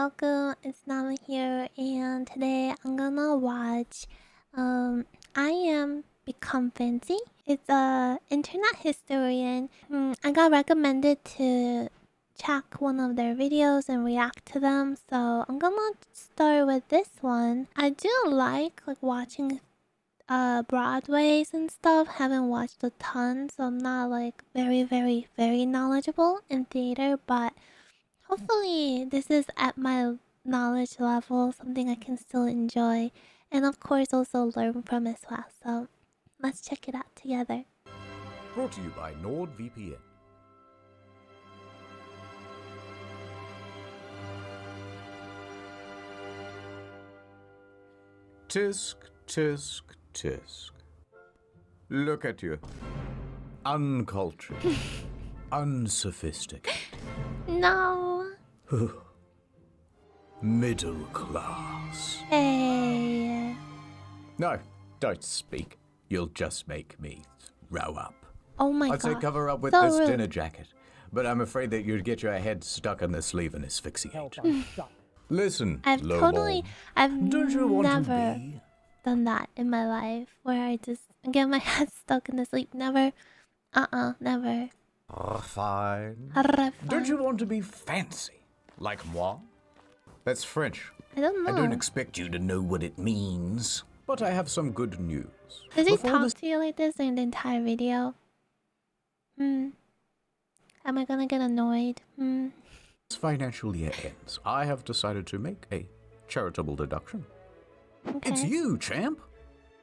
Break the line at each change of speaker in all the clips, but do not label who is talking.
welcome. It's Namu here, and today I'm gonna watch I Am Become Fancy. It's a internet historian. I got recommended to check one of their videos and react to them, so I'm gonna start with this one. I do like watching Broadways and stuff. Haven't watched a ton, so I'm not like very knowledgeable in theater, but hopefully this is at my knowledge level, something I can still enjoy, and of course also learn from as well. So let's check it out together.
Brought to you by NordVPN. Tisk, tisk, tisk. Look at you. Uncultured. Unsophisticated.
No.
Middle class.
Hey.
No, don't speak. You'll just make me throw up.
Oh my god.
I'd say cover up with
So
this
rude.
dinner jacket, but I'm afraid that you'd get your head stuck in the sleeve and asphyxiate. Listen,
I've
Don't you want
never
to be?
done that in my life where I just get my head stuck in the sleep. Never. Never.
Fine.
Fine.
Don't you want to be fancy, like moi? That's French.
I don't know.
I don't expect you to know what it means, but I have some good news.
Does he
Before
talk
this
to you like this in the entire video? Am I gonna get annoyed?
financial year ends, I have decided to make a charitable deduction.
Okay.
It's you, champ.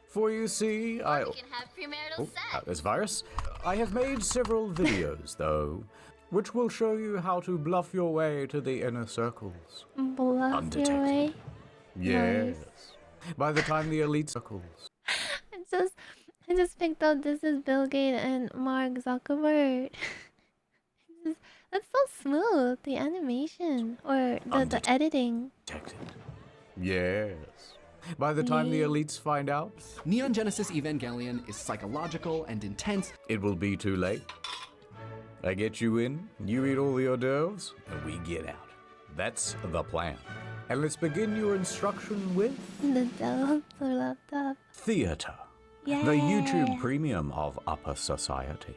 For you see,
We can have premarital sex.
This virus. I have made several videos, though, which will show you how to bluff your way to the inner circles.
Bluff your
Undetected.
way.
Yes. By the time the elite circles.
I just picked up this is Bill Gates and Mark Zuckerberg. That's so smooth. The animation or the editing.
Detected. Yes. By the time the elites find out,
Neon Genesis Evangelion is psychological and intense.
it will be too late. I get you in, you eat all the hors d'oeuvres, and we get out. That's the plan. And let's begin your instruction with
The devil laptop.
theater.
Yeah.
The YouTube premium of upper society.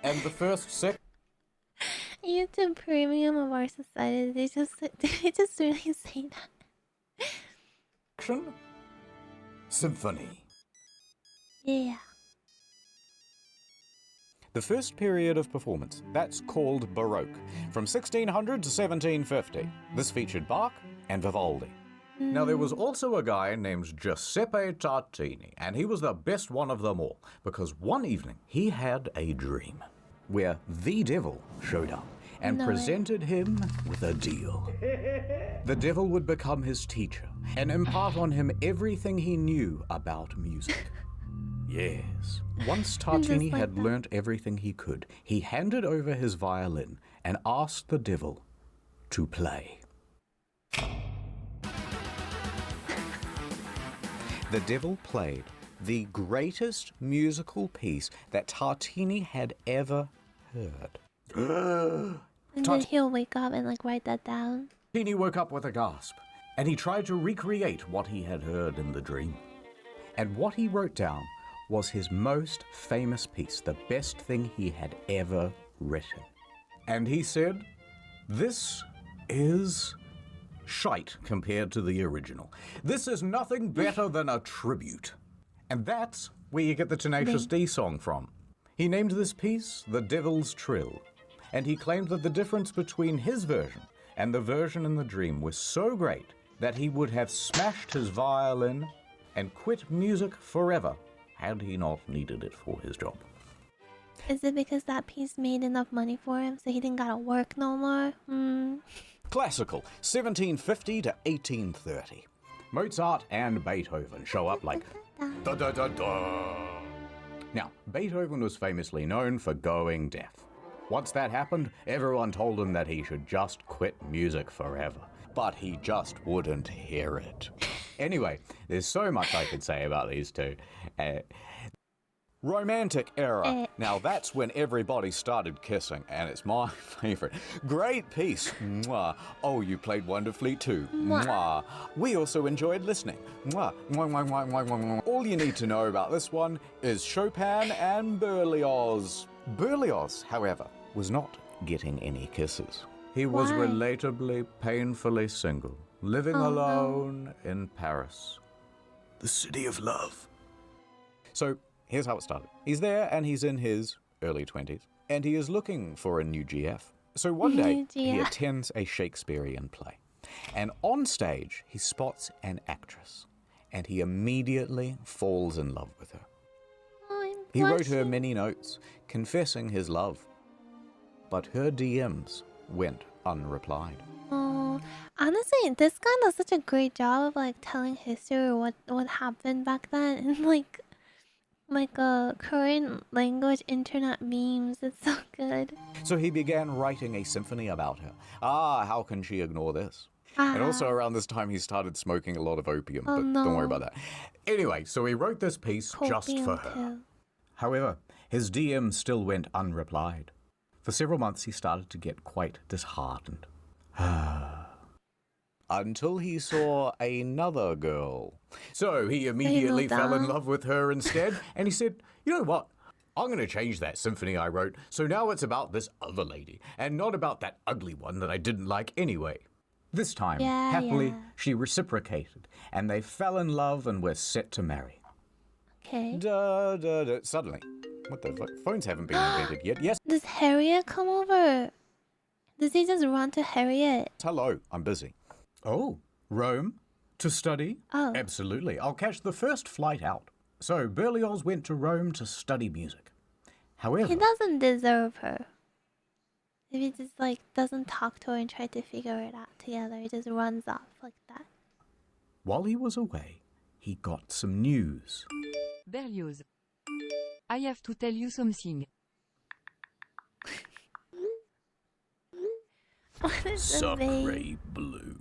And the first
YouTube premium of our society. They just really say that.
section, symphony.
Yeah.
The first period of performance, that's called Baroque, from 1600 to 1750. This featured Bach and Vivaldi. Now, there was also a guy named Giuseppe Tartini, and he was the best one of them all, because one evening he had a dream where the devil showed up and
No way.
presented him with a deal. The devil would become his teacher and impart on him everything he knew about music. Yes. Once Tartini
like
had
that.
learnt everything he could, he handed over his violin and asked the devil to play. The devil played the greatest musical piece that Tartini had ever heard.
And then he'll wake up and write that down.
Tartini woke up with a gasp, and he tried to recreate what he had heard in the dream. And what he wrote down was his most famous piece, the best thing he had ever written. And he said, "This is shite compared to the original. This is nothing better than a tribute." And that's where you get the Tenacious D song from. He named this piece The Devil's Trill, and he claimed that the difference between his version and the version in the dream was so great that he would have smashed his violin and quit music forever had he not needed it for his job.
Is it because that piece made enough money for him so he didn't gotta work no more?
Classical, 1750 to 1830. Mozart and Beethoven show up like da da da da. Now, Beethoven was famously known for going deaf. Once that happened, everyone told him that he should just quit music forever. But he just wouldn't hear it. Anyway, there's so much I could say about these two. Romantic era.
Eh.
Now that's when everybody started kissing, and it's my favorite. Great piece. Mwah. Oh, you played wonderfully too. Mwah. We also enjoyed listening. Mwah. Mwah, mwah, mwah, mwah, mwah, mwah. All you need to know about this one is Chopin and Berlioz. Berlioz, however, was not getting any kisses. He was
Why?
relatably, painfully single, living
Oh,
alone in Paris, the city of love. So here's how it started. He's there and he's in his early 20s, and he is looking for a new GF. So one day
New
he
GF.
attends a Shakespearean play, and on stage he spots an actress, and he immediately falls in love with her.
Oh, I'm
He wrote her
blushing.
many notes confessing his love, but her DMs went unreplied.
Oh, honestly, this guy does such a great job of like telling history or what happened back then in like a current language internet memes. It's so good.
So he began writing a symphony about her. How can she ignore this? And also around this time he started smoking a lot of opium,
Oh,
but don't worry
no.
about that. Anyway, so he wrote this piece just
Copium
for her.
pill.
However, his DM still went unreplied. For several months he started to get quite disheartened. Until he saw another girl. So he immediately fell in
down.
love with her instead, and he said, you know what? I'm going to change that symphony I wrote, so now it's about this other lady, and not about that ugly one that I didn't like anyway. This time,
Yeah,
happily,
yeah.
she reciprocated, and they fell in love and were set to marry.
Okay.
Da, da, da. Suddenly, what the fuck? Phones haven't been invented yet. Yes,
Does Harriet come over? Does he just run to Harriet?
hello, I'm busy. Oh, Rome? To study?
Oh.
Absolutely. I'll catch the first flight out. So, Berlioz went to Rome to study music. However,
He doesn't deserve her. If he just like doesn't talk to her and try to figure it out together, he just runs off like that.
while he was away, he got some news.
Berlioz. I have to tell you something.
What is the name?
Sacre bleu.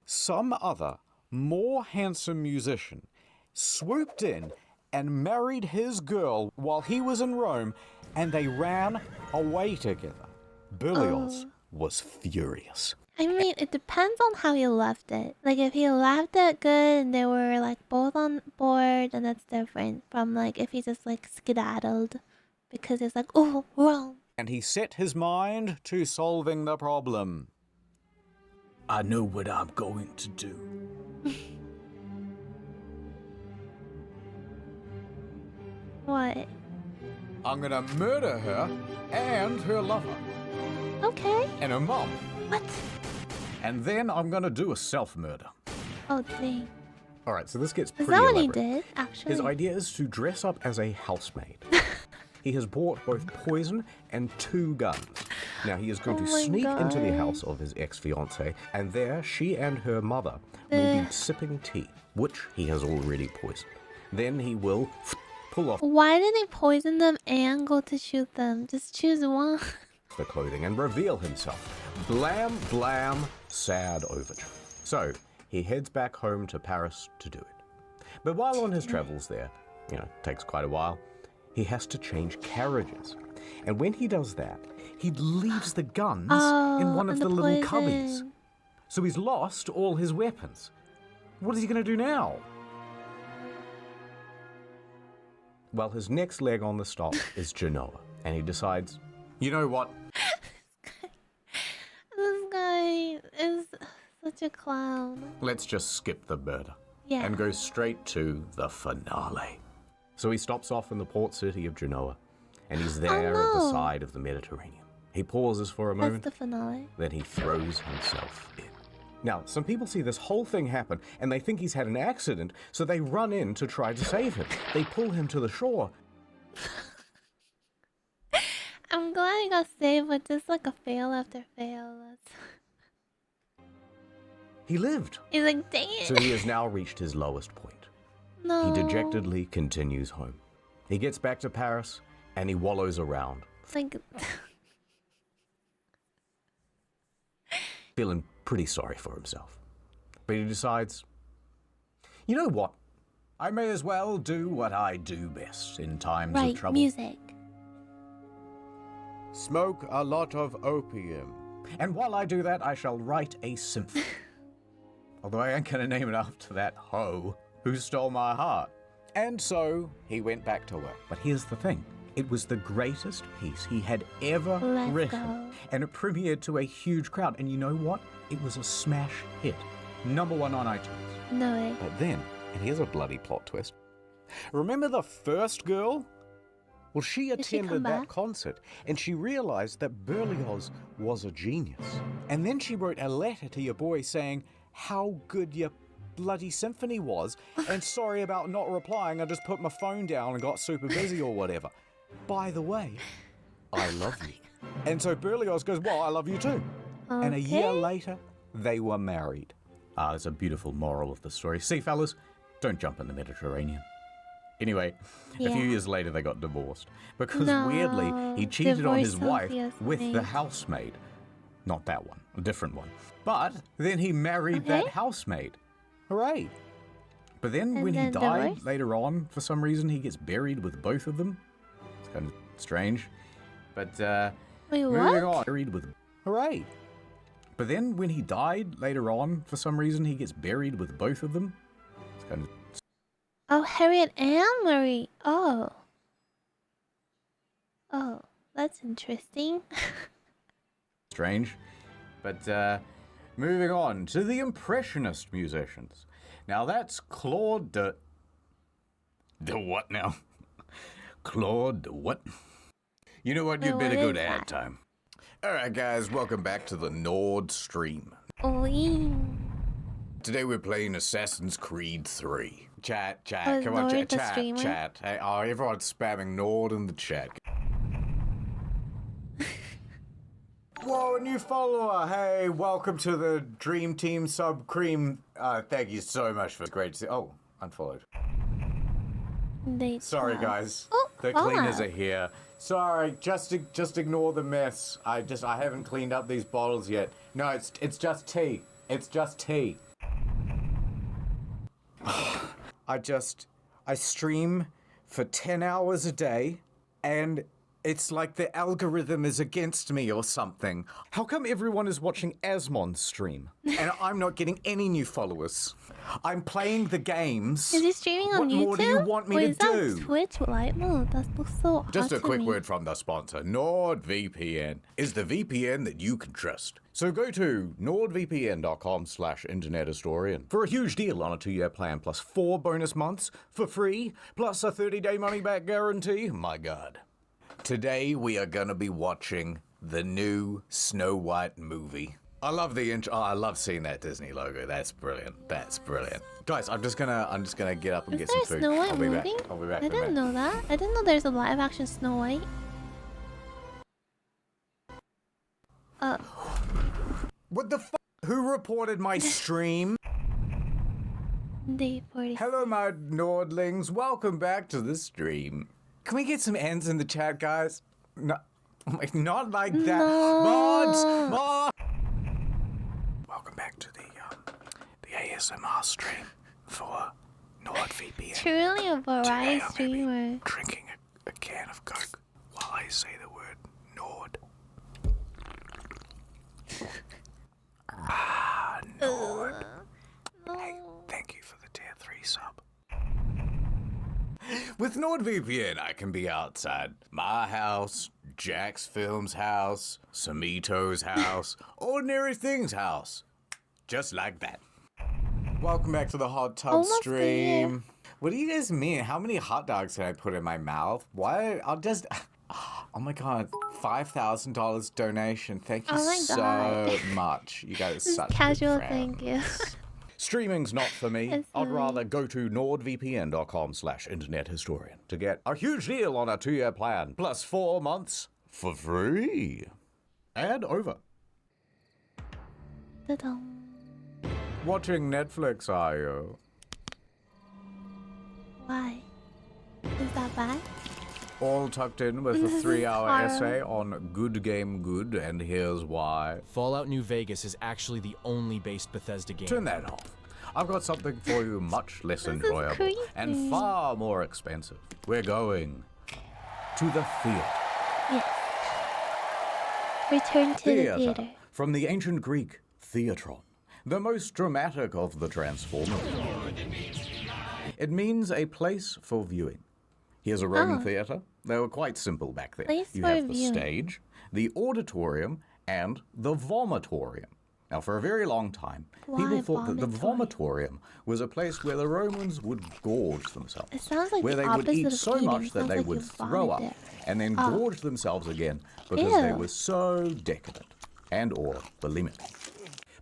Some other, more handsome musician swooped in and married his girl while he was in Rome, and they ran away together. Berlioz was furious.
I mean, it depends on how he left it. Like, if he left it good and they were like both on board, then that's different from like if he just like skedaddled because it's like, oh, wrong.
And he set his mind to solving the problem. I know what I'm going to do.
What?
I'm gonna murder her and her lover
Okay.
and her mom.
What?
And then I'm gonna do a self-murder.
Oh, dang.
All right, so this gets
Is
pretty
that what he
elaborate.
did, actually?
His idea is to dress up as a housemaid. He has bought both poison and 2 guns. Now he is going
Oh
to
my
sneak into the
God.
house of his ex-fiancée, and there she and her mother will be
Ugh.
sipping tea, which he has already poisoned. Then he will pull off
Why did he poison them and go to shoot them? Just choose one.
the clothing and reveal himself. Blam, blam, sad overture. So he heads back home to Paris to do it. But while on his travels there, takes quite a while, he has to change carriages. And when he does that, he leaves the guns in one of
and
the little cubbies.
poison.
So he's lost all his weapons. What is he going to do now? Well, his next leg on the stop is Genoa, and he decides, you know what?
This guy is such a clown.
Let's just skip the murder
Yeah.
and go straight to the finale. So he stops off in the port city of Genoa, and he's there at the
no.
side of the Mediterranean. He pauses for a
That's
moment,
the finale.
then he throws himself in. Now, some people see this whole thing happen, and they think he's had an accident, so they run in to try to save him. They pull him to the shore.
I'm glad he got saved, but just like a fail after fail.
He lived.
He's like, dang it.
So he has now reached his lowest point.
No.
He dejectedly continues home. He gets back to Paris, and he wallows around,
It's like,
feeling pretty sorry for himself. But he decides, you know what? I may as well do what I do best in times
Right,
of trouble.
music.
Smoke a lot of opium. And while I do that, I shall write a symphony. Although I ain't gonna name it after that hoe who stole my heart. And so he went back to work. But here's the thing. It was the greatest piece he had ever
Let's
written.
go.
And it premiered to a huge crowd. And you know what? It was a smash hit. #1 on iTunes.
No way.
But then, and here's a bloody plot twist. Remember the first girl? Well, she
Did she
attended
come
that
back?
concert and she realized that Berlioz was a genius. And then she wrote a letter to your boy saying how good your bloody symphony was, and sorry about not replying, I just put my phone down and got super busy or whatever. By the way, I love you. And so Berlioz goes, well, I love you too. And a year
Okay.
later, they were married. There's a beautiful moral of the story. See, fellas, don't jump in the Mediterranean. Anyway, a few
Yeah.
years later, they got divorced. Because
No,
weirdly, he cheated on his
divorce
wife
Sophia's
with the
mate.
housemaid. Not that one, a different one. But then he married that
Okay.
housemaid. Hooray. But then
And
when he
then
died
divorced?
later on, for some reason, he gets buried with both of them. It's kind of strange. But
Wait,
moving
what?
on. Buried with... Hooray. But then when he died later on, for some reason, he gets buried with both of them. It's kind of
Oh, Harriet and Marie. Oh. Oh, that's interesting.
strange. But moving on to the Impressionist musicians. Now that's Claude de... The what now? Claude de what? You know what? You'd
Wait,
better
what
go
is
to ad
that?
time. Alright guys, welcome back to the Nord stream.
Oi.
Today we're playing Assassin's Creed 3. Chat,
Oh,
come on,
Nord
chat,
the
chat,
streamer?
chat. Hey, oh, everyone's spamming Nord in the chat. Whoa, a new follower! Hey, welcome to the Dream Team Sub Cream. Thank you so much for great. Oh, unfollowed. Sorry, guys.
Oh,
The cleaners
wow.
are here. Sorry, just ignore the mess. I haven't cleaned up these bottles yet. No, it's just tea. It's just tea. I stream for 10 hours a day, and it's like the algorithm is against me or something. How come everyone is watching Asmon's stream, and I'm not getting any new followers? I'm playing the games.
Is he streaming on
What
YouTube?
more do you want me
Wait,
to
is that
do?
Twitch light mode? That looks so
Just
odd
a
to
quick
me.
word from the sponsor, NordVPN is the VPN that you can trust. So go to nordvpn.com/internethistorian for a huge deal on a 2-year plan plus 4 bonus months for free plus a 30-day money-back guarantee. My God. Today we are gonna be watching the new Snow White movie. I love the intro. Oh, I love seeing that Disney logo. That's brilliant. That's brilliant. Guys, I'm just gonna get up and
Is
get
there a
some food.
Snow White
I'll be
movie?
back. I'll be back.
I
in a
didn't
minute.
know that. I didn't know there's a live action Snow White.
What the f? Who reported my stream?
Day 40.
Hello, my Nordlings. Welcome back to the stream. Can we get some ends in the chat, guys? No, not like that.
No.
Mods! Welcome back to the ASMR stream for NordVPN.
Truly a variety
Today I'm
streamer.
drinking a can of Coke while I say the word Nord. Nord. Hey, thank you for the tier 3 sub. With NordVPN, I can be outside my house, Jack's Film's house, Samito's house, Ordinary Things house. Just like that. Welcome back to the hot tub
Almost
stream. What do you guys mean? How many hot dogs can I put in my mouth? Why? I'll just... Oh my god, $5,000 donation. Thank you
Oh my
so
God.
much. You guys are
Just
such
casual
good
thank you.
friends. Streaming's not for me.
It's
I'd
fine.
rather go to nordvpn.com/internethistorian to get a huge deal on a 2-year plan plus 4 months for free. Ad over.
Da-dum.
Watching Netflix, are you?
Why? Is that bad?
All tucked in with a
This is
3-hour
horror.
essay on Good Game Good, and here's why.
Fallout New Vegas is actually the only based Bethesda game.
Turn that off. I've got something for you much less
This is
enjoyable and
creepy.
far more expensive. We're going to the theater.
Yes. Return to the theater.
From the ancient Greek, theatron, the most dramatic of the Transformers. It means a place for viewing. Here's a Roman theater. They were quite simple back then.
Place
You
for
have the
viewing.
stage, the auditorium, and the vomitorium. Now, for a very long time, people
Why
thought that the
vomitorium?
vomitorium was a place where the Romans would gorge themselves.
It sounds like
where
the
they would
opposite
eat
of
so
eating.
much that
Sounds
they
like
would
you
throw up
vomited.
and then gorge themselves again because they
Ew.
were so decadent and or bulimic.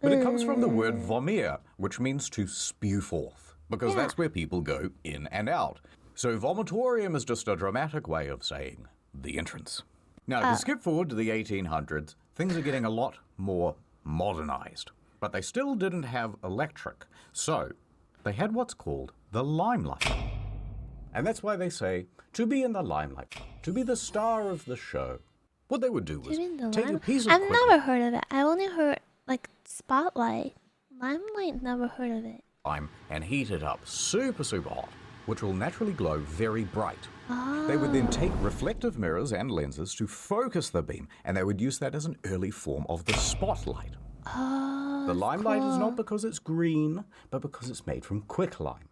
But it comes from the word vomere, which means to spew forth, because that's where people go in and out. So vomitorium is just a dramatic way of saying the entrance. Now, to skip forward to the 1800s, things are getting a lot more modernized. But they still didn't have electric, so they had what's called the limelight. And that's why they say, to be in the limelight, to be the star of the show. What they would do was take a piece of
I've
equipment,
never heard of it. I only heard like spotlight. Limelight, never heard of it.
and heat it up super, super hot, which will naturally glow very bright. They would then take reflective mirrors and lenses to focus the beam, and they would use that as an early form of the spotlight. The limelight is not because it's green, but because it's made from quicklime.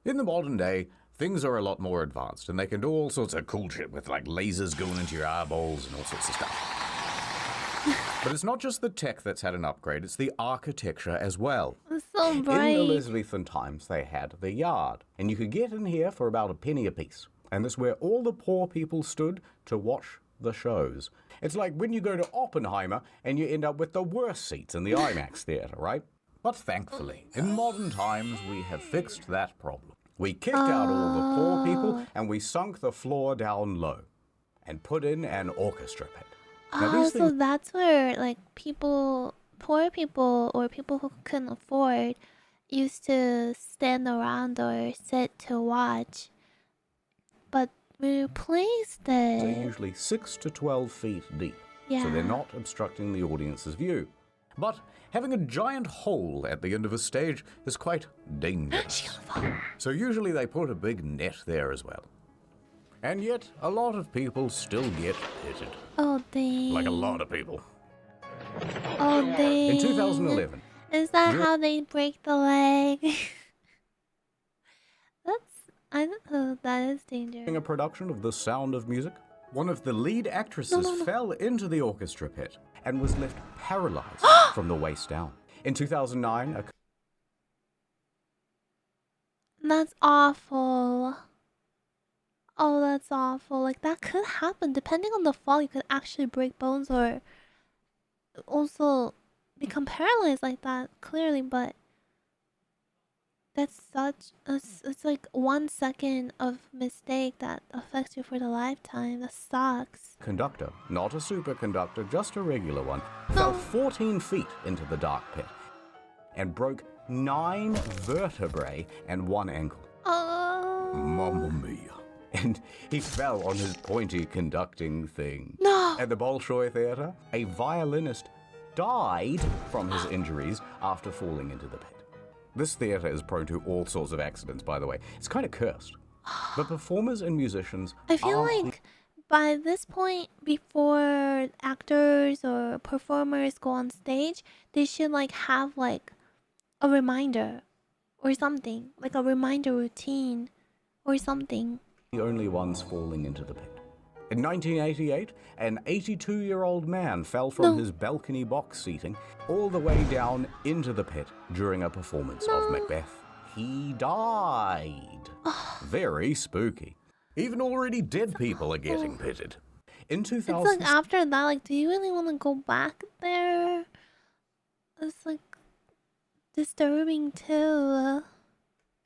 In the modern day, things are a lot more advanced, and they can do all sorts of cool shit with like lasers going into your eyeballs and all sorts of stuff. But it's not just the tech that's had an upgrade, it's the architecture as well.
It's so
In
bright.
Elizabethan times, they had the yard, and you could get in here for about a penny apiece. And that's where all the poor people stood to watch the shows. It's like when you go to Oppenheimer and you end up with the worst seats in the IMAX theater, right? But thankfully, in modern times, we have fixed that problem. We kicked out all the poor people and we sunk the floor down low and put in an orchestra pit. Now,
Oh,
these
so
things,
that's where like people, poor people or people who couldn't afford, used to stand around or sit to watch. But we replaced
are
it.
usually 6 to 12 feet deep, so
Yeah.
they're not obstructing the audience's view. But having a giant hole at the end of a stage is quite dangerous. So usually they put a big net there as well. And yet, a lot of people still get pitted.
Oh dang.
Like a lot of people.
Oh dang.
In 2011,
Is that
Dr-
how they break the leg? I don't know. That is dangerous.
during a production of The Sound of Music, one of the lead actresses fell into the orchestra pit and was left paralyzed from the waist down. In 2009, a
That's awful. Oh, that's awful. Like, that could happen. Depending on the fall, you could actually break bones or also become paralyzed like that, clearly, but that's such it's like 1 second of mistake that affects you for the lifetime. That sucks.
conductor, not a superconductor, just a regular one, fell 14 feet into the dark pit and broke 9 vertebrae and 1 ankle.
Oh.
Mamma mia. And he fell on his pointy conducting thing.
No.
At the Bolshoi Theatre, a violinist died from his injuries after falling into the pit. This theatre is prone to all sorts of accidents, by the way. It's kind of cursed. But performers and musicians
I feel
are
like by this point, before actors or performers go on stage, they should like have like a reminder or something, like a reminder routine or something.
the only ones falling into the pit. In 1988, an 82-year-old man fell from his balcony box seating all the way down into the pit during a performance of Macbeth. He died. Very spooky. Even already dead people are getting pitted. In
It's
2000,
like after that, like, do you really want to go back there? It's like disturbing too.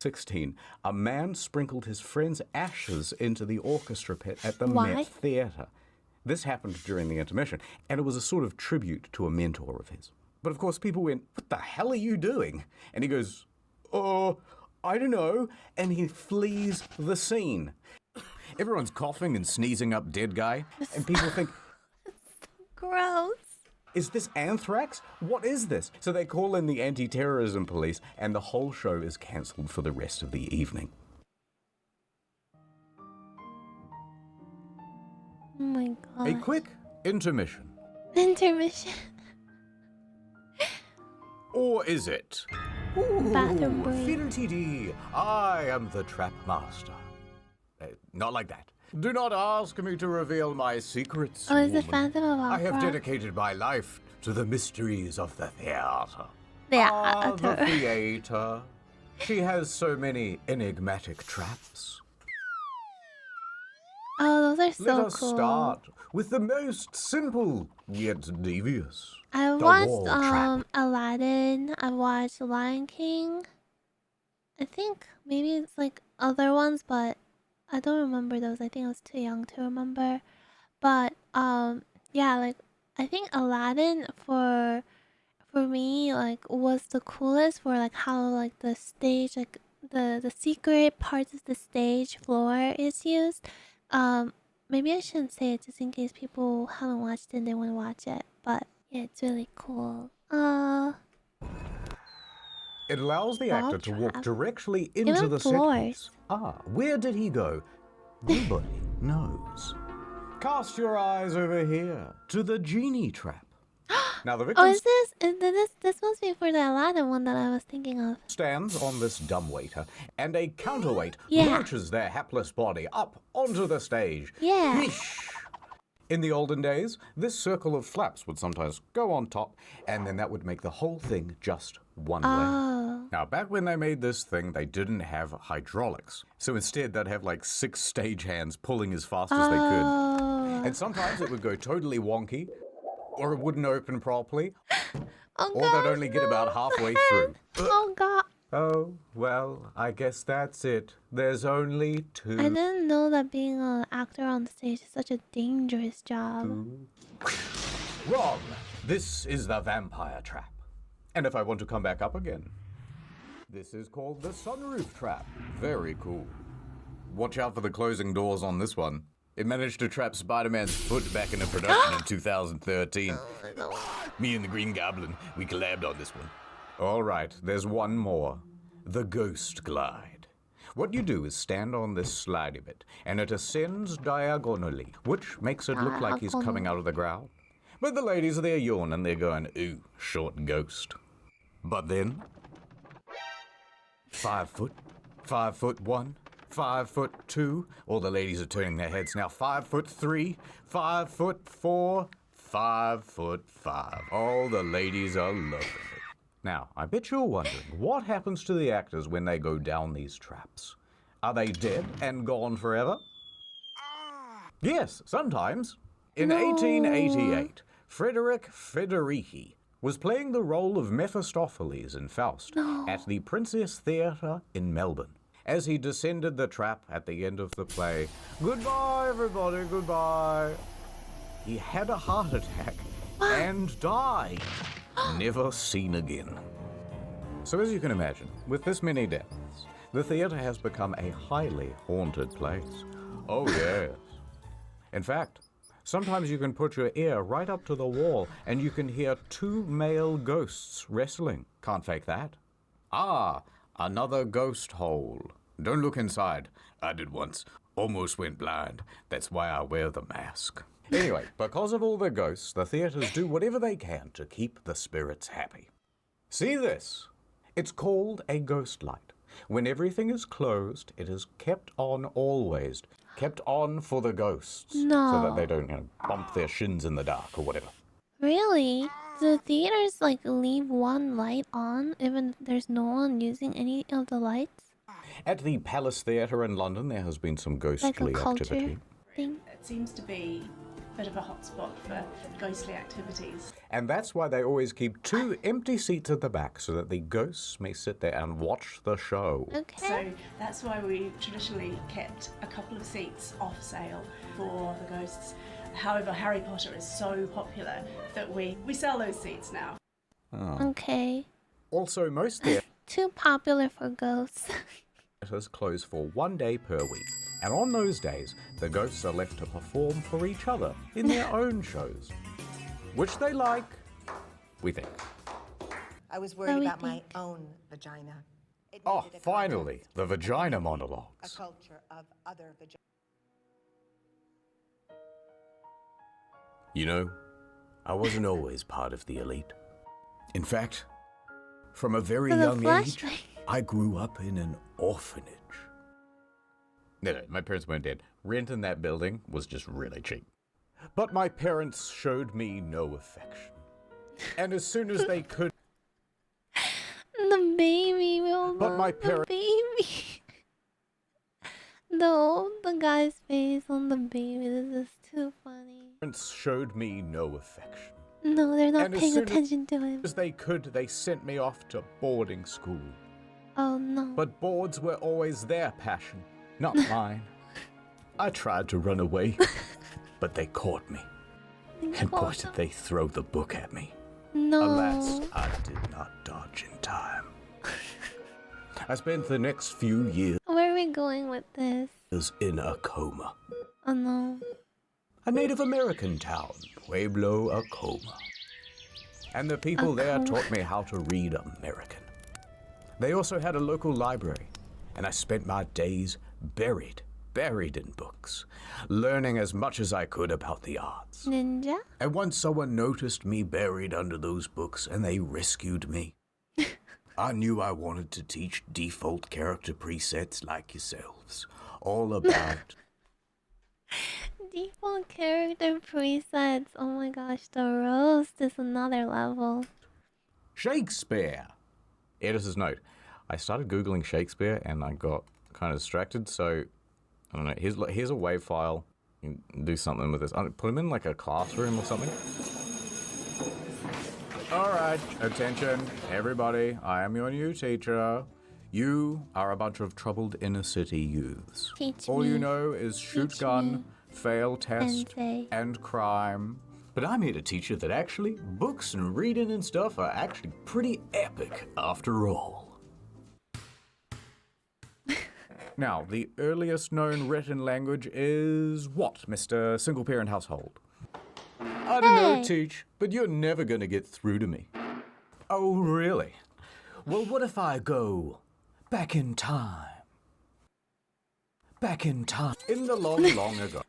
16, a man sprinkled his friend's ashes into the orchestra pit at the
Why?
Met Theatre. This happened during the intermission, and it was a sort of tribute to a mentor of his. But of course, people went, "What the hell are you doing?" And he goes, "Oh, I don't know," and he flees the scene. Everyone's coughing and sneezing up dead guy, and people think,
Gross.
Is this anthrax? What is this? So they call in the anti-terrorism police, and the whole show is cancelled for the rest of the evening.
Oh my god.
A quick intermission.
Intermission.
Or is it? Ooh,
Bathroom break.
Fiddle-tee-dee, I am the trap master. Not like that. Do not ask me to reveal my secrets,
Oh, is
woman.
it Phantom of Opera?
I have dedicated my life to the mysteries of the theater.
Yeah.
The theater. She has so many enigmatic traps.
Oh, those are so
Let us
cool.
start with the most simple yet devious.
I
the
watched
wall trap.
Aladdin. I watched Lion King. I think maybe it's like other ones, but I don't remember those. I think I was too young to remember. But yeah, like I think Aladdin for me like was the coolest for like how like the stage like the secret parts of the stage floor is used. Maybe I shouldn't say it just in case people haven't watched it and they want to watch it. But yeah, it's really cool.
It allows the actor to walk
trap.
directly
Even
into the set
floors.
piece. Where did he go? Nobody knows. Cast your eyes over here to the genie trap. Now the
Oh,
victim
is this must be for the Aladdin one that I was thinking of.
stands on this dumbwaiter, and a counterweight
Yeah.
launches their hapless body up onto the stage.
Yeah.
Whish. In the olden days, this circle of flaps would sometimes go on top, and then that would make the whole thing just one way.
Oh.
Now, back when they made this thing, they didn't have hydraulics. So instead, they'd have like 6 stagehands pulling as fast as they could.
Oh.
And sometimes it would go totally wonky, or it wouldn't open properly,
Oh
or
god.
they'd only get about halfway through.
Oh god.
Oh, well, I guess that's it. There's only 2.
I didn't know that being an actor on stage is such a dangerous job.
Wrong! This is the vampire trap. And if I want to come back up again, this is called the sunroof trap. Very cool. Watch out for the closing doors on this one. It managed to trap Spider-Man's foot back into production in 2013. Me and the Green Goblin, we collabed on this one. All right, there's one more. The ghost glide. What you do is stand on this slidey bit, and it ascends diagonally, which makes it look like he's coming out of the ground. But the ladies are there yawning, they're going, ooh, short ghost. But then, 5 foot, 5'1", 5'2". All the ladies are turning their heads now. 5'3", 5'4", 5'5". All the ladies are loving it. Now, I bet you're wondering, what happens to the actors when they go down these traps? Are they dead and gone forever? Yes, sometimes. In 1888, Frederick Federici was playing the role of Mephistopheles in Faust at the Princess Theatre in Melbourne. As he descended the trap at the end of the play, "Goodbye, everybody, goodbye," he had a heart attack and died. Never seen again. So as you can imagine, with this many deaths, the theatre has become a highly haunted place. Oh yes. In fact, sometimes you can put your ear right up to the wall and you can hear 2 male ghosts wrestling. Can't fake that. Another ghost hole. Don't look inside. I did once. Almost went blind. That's why I wear the mask. Anyway, because of all the ghosts, the theatres do whatever they can to keep the spirits happy. See this? It's called a ghost light. When everything is closed, it is kept on always. Kept on for the ghosts.
No.
So that they don't, bump their shins in the dark or whatever.
Really? Do theaters like leave one light on even there's no one using any of the lights?
At the Palace Theatre in London, there has been some
Like
ghostly
a culture
activity.
thing?
It seems to be a bit of a hotspot for ghostly activities.
And that's why they always keep 2 empty seats at the back so that the ghosts may sit there and watch the show.
Okay.
So that's why we traditionally kept a couple of seats off sale for the ghosts. However, Harry Potter is so popular that we sell those seats now.
Okay.
Also, most theatres
Too popular for ghosts.
close for 1 day per week. And on those days, the ghosts are left to perform for each other in their own shows. Which they like, we think.
I was
So
worried
we
about my
think.
own vagina. It
Oh,
needed a
finally,
context,
the vagina
a
monologues.
culture of other vaginas.
You know, I wasn't always part of the elite. In fact, from a very
So the
young age,
flashback.
I grew up in an orphanage. No, my parents weren't dead. Rent in that building was just really cheap. But my parents showed me no affection. And as soon as they could,
The baby, Wilma.
But my
the
parent-
baby. The guy's face on the baby. This is too funny.
parents showed me no affection.
No, they're not
And as
paying
soon as-
attention to him.
As they could, they sent me off to boarding school.
Oh no.
But boards were always their passion, not mine. I tried to run away, but they caught me. And boy, did they throw the book at me.
No.
Alas, I did not dodge in time. I spent the next few years
Where are we going with this?
in a coma.
Oh no.
A Native American town, Pueblo, Acoma. And the people there
Acoma.
taught me how to read American. They also had a local library, and I spent my days buried in books, learning as much as I could about the arts.
Ninja?
And once someone noticed me buried under those books and they rescued me, I knew I wanted to teach default character presets like yourselves, all about
Default character presets. Oh my gosh, the roast is another level.
Shakespeare. Editor's note. I started Googling Shakespeare and I got kind of distracted, so I don't know. Here's a WAV file. You can do something with this. Put him in like a classroom or something. All right, attention, everybody. I am your new teacher. You are a bunch of troubled inner city youths.
Teach
All
me.
you know is shoot
Teach
gun,
me.
fail test,
Sensei.
and crime. But I'm here to teach you that actually books and reading and stuff are actually pretty epic after all. Now, the earliest known written language is what, Mr. Single Parent Household? I don't know,
Hey.
Teach, but you're never gonna get through to me. Oh, really? Well, what if I go back in time? Back in time. In the long, long ago.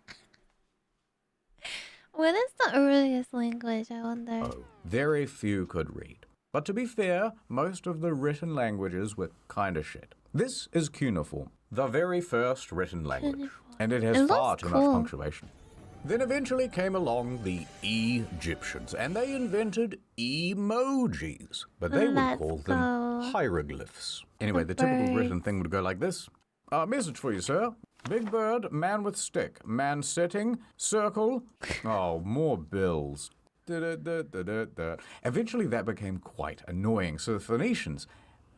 What is the earliest language, I wonder?
Oh, very few could read. But to be fair, most of the written languages were kinda shit. This is cuneiform, the very first written language.
Cuneiform.
And it has
It
far
looks
too
cool.
much punctuation. Then eventually came along the Egyptians, and they invented emojis, but they would
Let's
call them
go.
hieroglyphs. Anyway,
The
the typical
birds.
written thing would go like this. Message for you, sir. Big bird, man with stick, man sitting, circle. Oh, more bills. Da-da-da-da-da-da. Eventually that became quite annoying, so the Phoenicians,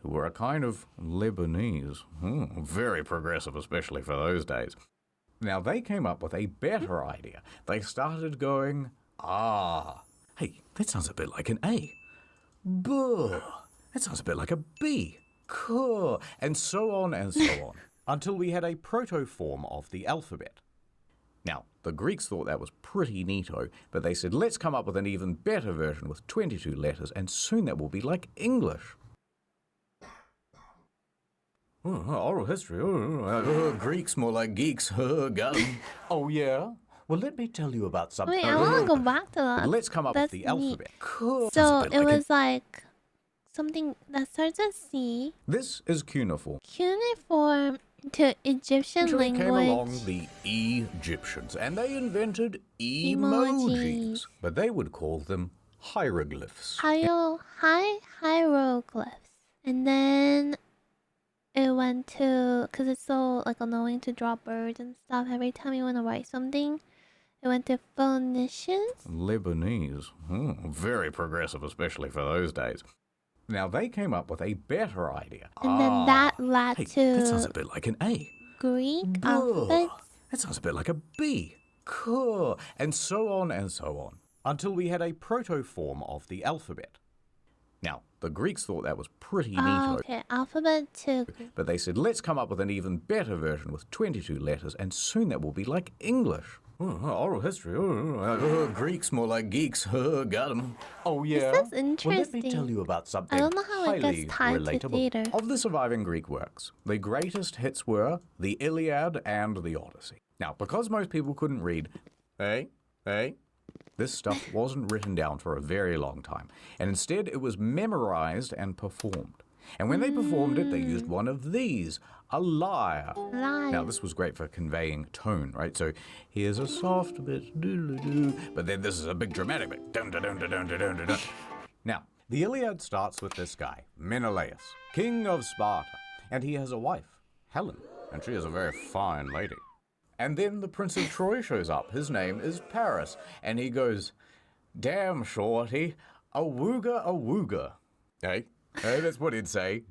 who were a kind of Lebanese, very progressive especially for those days, now they came up with a better idea. They started going, hey, that sounds a bit like an A. Buh, that sounds a bit like a B. Kuh, and so on and so on, until we had a proto-form of the alphabet. Now, the Greeks thought that was pretty neato, but they said, let's come up with an even better version with 22 letters, and soon that will be like English. Oral history, Greeks more like geeks, got 'em. Oh yeah? Well, let me tell you about something.
Wait, I want to go back to that.
Let's come up
That's
with the
neat.
alphabet. Cool.
So
Sounds a bit
it
like
was like something that starts with C,
This is cuneiform.
cuneiform to Egyptian
Eventually came along
language.
the Egyptians, and they invented
Emojis.
emojis, but they would call them hieroglyphs.
Hieroglyphs. And then it went to, because it's so like annoying to draw birds and stuff every time you want to write something. It went to Phoenicians.
Lebanese, very progressive, especially for those days. Now they came up with a better idea.
And then that led
Hey,
to
that sounds a bit like an A.
Greek
Buh,
alphabets.
that sounds a bit like a B. Kuh, and so on and so on, until we had a proto-form of the alphabet. Now, the Greeks thought that was pretty neato,
Okay, alphabet to Greek.
but they said, let's come up with an even better version with 22 letters, and soon that will be like English. Oral history. Greeks, more like geeks. Got 'em. Oh, yeah?
This is
Well, let me
interesting.
tell you about something
I don't know how it
highly
gets tied to
relatable.
theater.
Of the surviving Greek works, the greatest hits were the Iliad and the Odyssey. Now, because most people couldn't read, this stuff wasn't written down for a very long time, and instead it was memorized and performed. And when they performed it, they used one of these, a lyre. Now, this was great for conveying tone, right? So here's a soft bit, doo-doo-doo, but then this is a big dramatic bit. Dun, dun, dun, dun, dun, dun, dun, dun. Now, the Iliad starts with this guy, Menelaus, king of Sparta, and he has a wife, Helen, and she is a very fine lady. And then the Prince of Troy shows up. His name is Paris, and he goes, "Damn, shorty, awooga. Hey, that's what he'd say,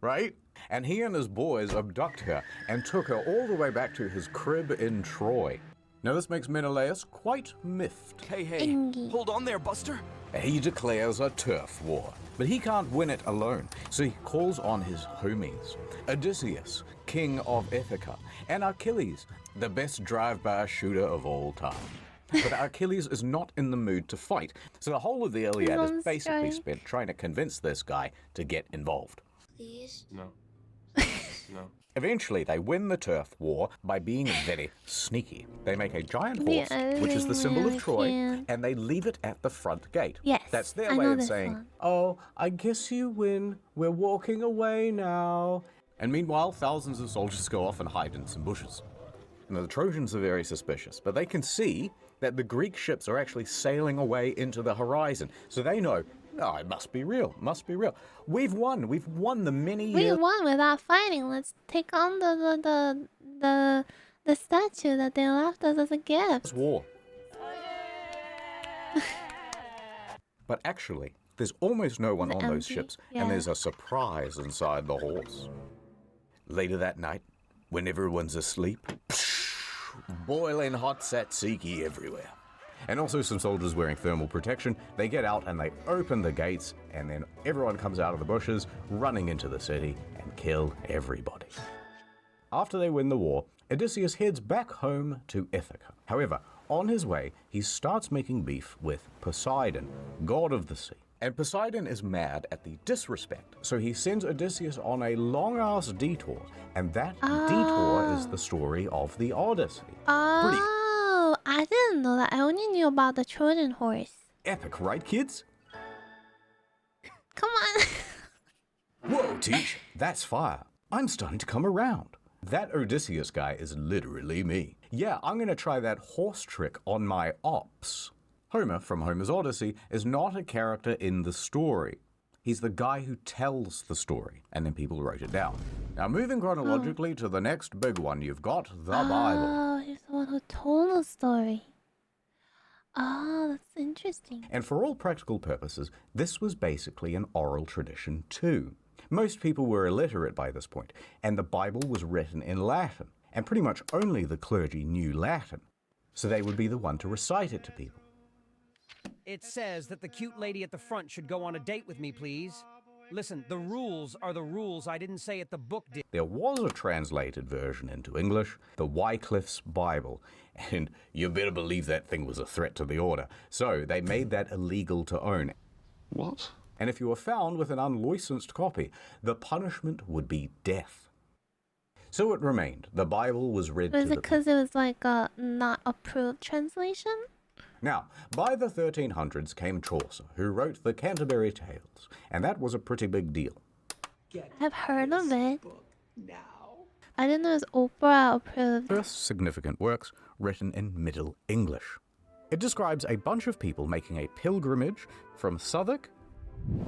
right? And he and his boys abduct her and took her all the way back to his crib in Troy. Now this makes Menelaus quite miffed.
Hey, hold on there, Buster.
He declares a turf war, but he can't win it alone, so he calls on his homies, Odysseus, king of Ithaca, and Achilles, the best drive-by shooter of all time. But Achilles is not in the mood to fight, so the whole of the Iliad is basically spent trying to convince this guy to get involved.
Please?
No. No.
Eventually, they win the turf war by being very sneaky. They make a giant horse, which is the symbol of Troy, and they leave it at the front gate.
Yes,
That's their
I
way
know
of
this
saying,
one.
"Oh, I guess you win. We're walking away now." And meanwhile, thousands of soldiers go off and hide in some bushes. Now, the Trojans are very suspicious, but they can see that the Greek ships are actually sailing away into the horizon. So they know, oh, it must be real, We've won the many
We
years
won without fighting. Let's take on the statue that they left us as a gift.
war. But actually, there's almost no one on those
empty,
ships,
yeah.
and there's a surprise inside the horse. Later that night, when everyone's asleep, boiling hot tzatziki everywhere. And also some soldiers wearing thermal protection. They get out and they open the gates, and then everyone comes out of the bushes, running into the city, and kill everybody. After they win the war, Odysseus heads back home to Ithaca. However, on his way, he starts making beef with Poseidon, god of the sea. And Poseidon is mad at the disrespect, so he sends Odysseus on a long-ass detour, and that detour is the story of the Odyssey.
Oh, I didn't know that. I only knew about the Trojan horse.
Epic, right, kids?
Come on.
Whoa, Teach, that's fire. I'm starting to come around. That Odysseus guy is literally me. Yeah, I'm gonna try that horse trick on my ops. Homer, from Homer's Odyssey, is not a character in the story. He's the guy who tells the story, and then people wrote it down. Now, moving chronologically to the next big one, you've got the Bible.
Oh, he's the one who told the story. Oh, that's interesting.
And for all practical purposes, this was basically an oral tradition too. Most people were illiterate by this point, and the Bible was written in Latin, and pretty much only the clergy knew Latin, so they would be the one to recite it to people.
It says that the cute lady at the front should go on a date with me, please. Listen, the rules are the rules. I didn't say it, the book did.
There was a translated version into English, the Wycliffe's Bible, and you better believe that thing was a threat to the order, so they made that illegal to own.
What?
And if you were found with an unlicensed copy, the punishment would be death. So it remained. The Bible was read
Was
to
it
the
because it was like a not approved translation?
Now, by the 1300s came Chaucer, who wrote the Canterbury Tales, and that was a pretty big deal.
I've heard of it. I didn't know it was Oprah approved.
First significant works written in Middle English. It describes a bunch of people making a pilgrimage from Southwark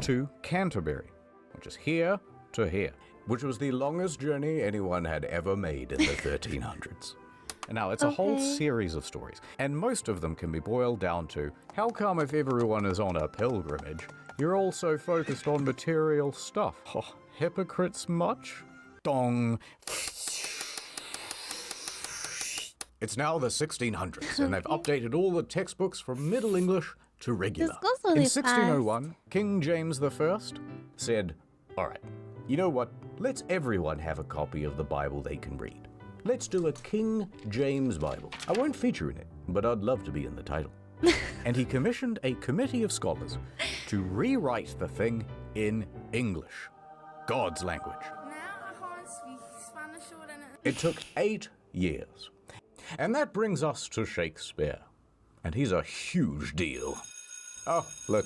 to Canterbury, which is here to here, which was the longest journey anyone had ever made in the 1300s. And now, it's a whole series of stories, and most of them can be boiled down to, how come if everyone is on a pilgrimage, you're all so focused on material stuff? Oh, hypocrites much? Dong. It's now the 1600s, and they've updated all the textbooks from Middle English to regular.
This goes really
In 1601, King James I said, all right, you know what? Let's everyone have a copy of the Bible they can read. Let's do a King James Bible. I won't feature in it, but I'd love to be in the title. And he commissioned a committee of scholars to rewrite the thing in English, God's language. It took 8 years. And that brings us to Shakespeare. And he's a huge deal. Oh, look,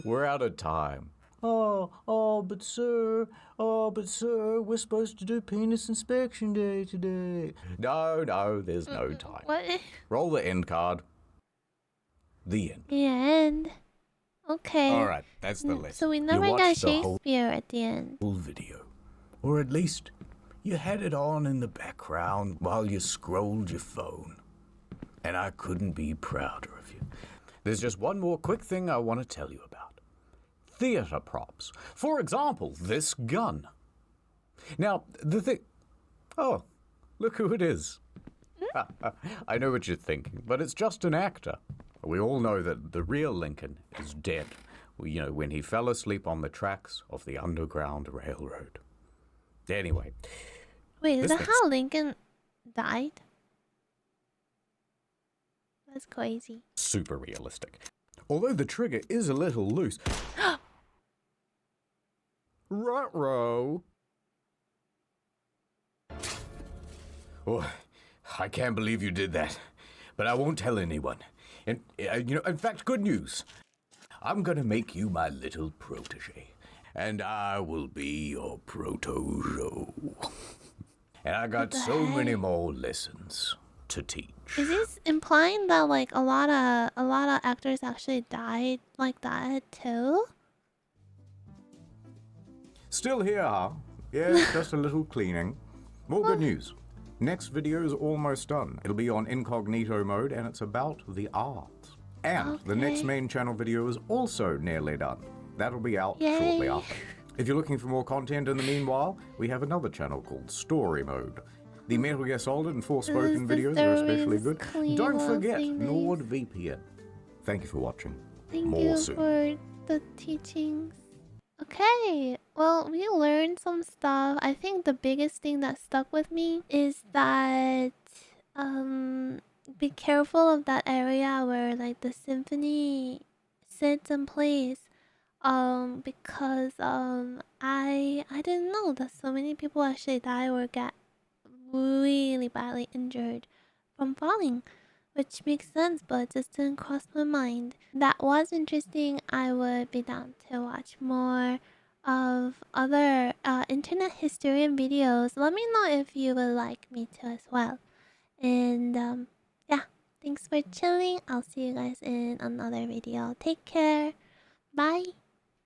we're out of time. But sir, we're supposed to do penis inspection day today. No, there's no time.
What?
Roll the end card. The end.
The end. Okay.
All right, that's the list.
So we
You
never got
watched the whole
Shakespeare at the end.
video. Or at least you had it on in the background while you scrolled your phone. And I couldn't be prouder of you. There's just one more quick thing I want to tell you about. Theater props. For example, this gun. Now, the thing... Oh, look who it is. I know what you're thinking, but it's just an actor. We all know that the real Lincoln is dead. You know, when he fell asleep on the tracks of the Underground Railroad. Anyway.
Wait, is
this
that how Lincoln died? That's crazy.
Super realistic. Although the trigger is a little loose. Ruh-roh. Oh, I can't believe you did that. But I won't tell anyone. And, in fact, good news. I'm gonna make you my little protege. And I will be your protojo. And I got so many more lessons to teach.
Is this implying that like a lot of actors actually died like that too?
Still here, huh? Yeah, just a little cleaning. More good news. Next video is almost done. It'll be on incognito mode and it's about the arts. And the next main channel video is also nearly done. That'll be out shortly after. If you're looking for more content in the meanwhile, we have another channel called Story Mode. The Metal Gear Solid and Forspoken videos are especially good. Don't forget NordVPN. Thank you for watching.
Thank you for the teachings. Okay, well, we learned some stuff. I think the biggest thing that stuck with me is that be careful of that area where like the symphony sits and plays. Because I didn't know that so many people actually die or get really badly injured from falling, which makes sense, but it just didn't cross my mind. That was interesting. I would be down to watch more of other internet historian videos. Let me know if you would like me to as well. And yeah, thanks for chilling. I'll see you guys in another video. Take care. Bye.